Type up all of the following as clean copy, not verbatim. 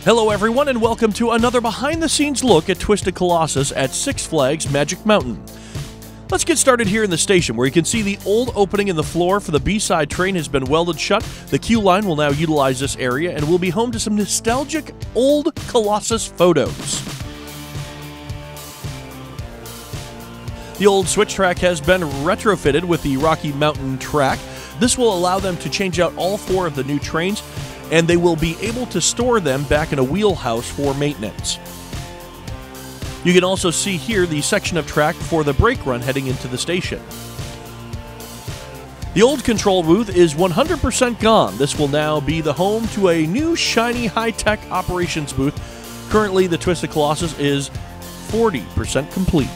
Hello everyone and welcome to another behind-the-scenes look at Twisted Colossus at Six Flags Magic Mountain. Let's get started here in the station where you can see the old opening in the floor for the B-side train has been welded shut. The queue line will now utilize this area and will be home to some nostalgic old Colossus photos. The old switch track has been retrofitted with the Rocky Mountain track. This will allow them to change out all 4 of the new trains, and they will be able to store them back in a wheelhouse for maintenance. You can also see here the section of track for the brake run heading into the station. The old control booth is 100% gone. This will now be the home to a new shiny high-tech operations booth. Currently, the Twisted Colossus is 40% complete.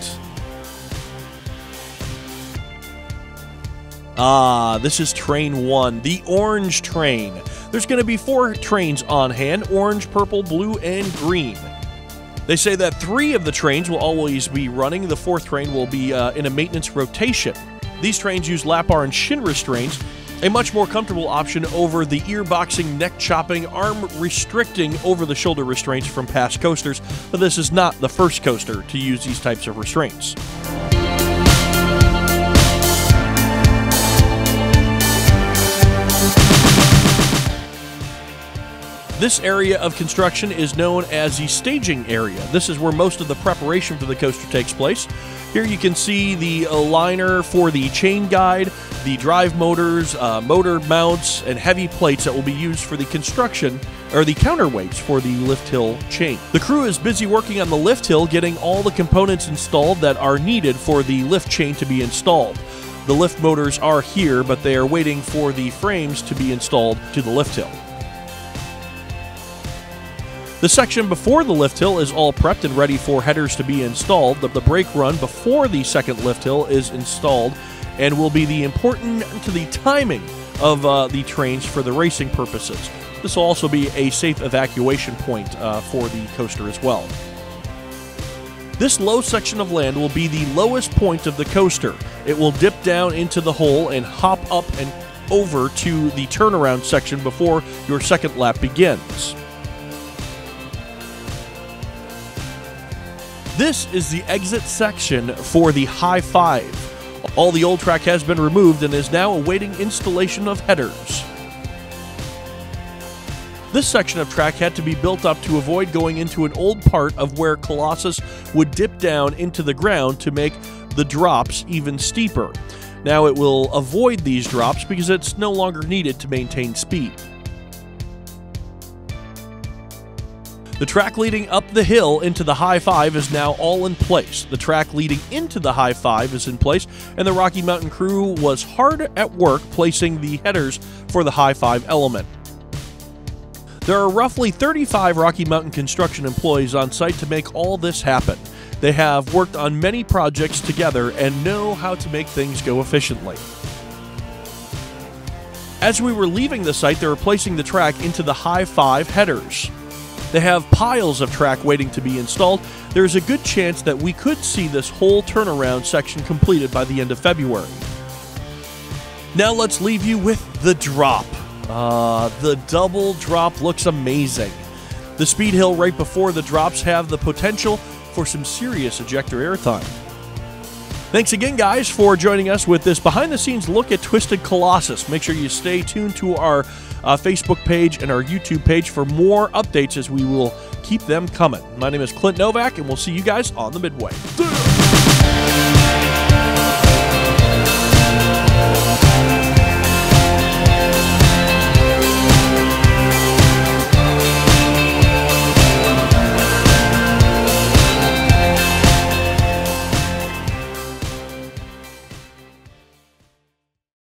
This is Train 1, the orange train. There's going to be 4 trains on hand, orange, purple, blue, and green. They say that 3 of the trains will always be running. The 4th train will be in a maintenance rotation. These trains use lap bar and shin restraints, a much more comfortable option over the ear-boxing, neck-chopping, arm-restricting over-the-shoulder restraints from past coasters, but this is not the first coaster to use these types of restraints. This area of construction is known as the staging area. This is where most of the preparation for the coaster takes place. Here you can see the liner for the chain guide, the drive motors, motor mounts, and heavy plates that will be used for the construction, or the counterweights for the lift hill chain. The crew is busy working on the lift hill, getting all the components installed that are needed for the lift chain to be installed. The lift motors are here, but they are waiting for the frames to be installed to the lift hill. The section before the lift hill is all prepped and ready for headers to be installed. The brake run before the second lift hill is installed and will be the important to the timing of the trains for the racing purposes. This will also be a safe evacuation point for the coaster as well. This low section of land will be the lowest point of the coaster. It will dip down into the hole and hop up and over to the turnaround section before your second lap begins. This is the exit section for the High Five. All the old track has been removed and is now awaiting installation of headers. This section of track had to be built up to avoid going into an old part of where Colossus would dip down into the ground to make the drops even steeper. Now it will avoid these drops because it's no longer needed to maintain speed. The track leading up the hill into the High Five is now all in place. The track leading into the High Five is in place, and the Rocky Mountain crew was hard at work placing the headers for the High Five element. There are roughly 35 Rocky Mountain construction employees on site to make all this happen. They have worked on many projects together and know how to make things go efficiently. As we were leaving the site, they were placing the track into the High Five headers. They have piles of track waiting to be installed. There's a good chance that we could see this whole turnaround section completed by the end of February. Now let's leave you with the drop. The double drop looks amazing. The speed hill right before the drops have the potential for some serious ejector airtime. Thanks again, guys, for joining us with this behind-the-scenes look at Twisted Colossus. Make sure you stay tuned to our Facebook page and our YouTube page for more updates as we will keep them coming. My name is Clint Novak, and we'll see you guys on the Midway.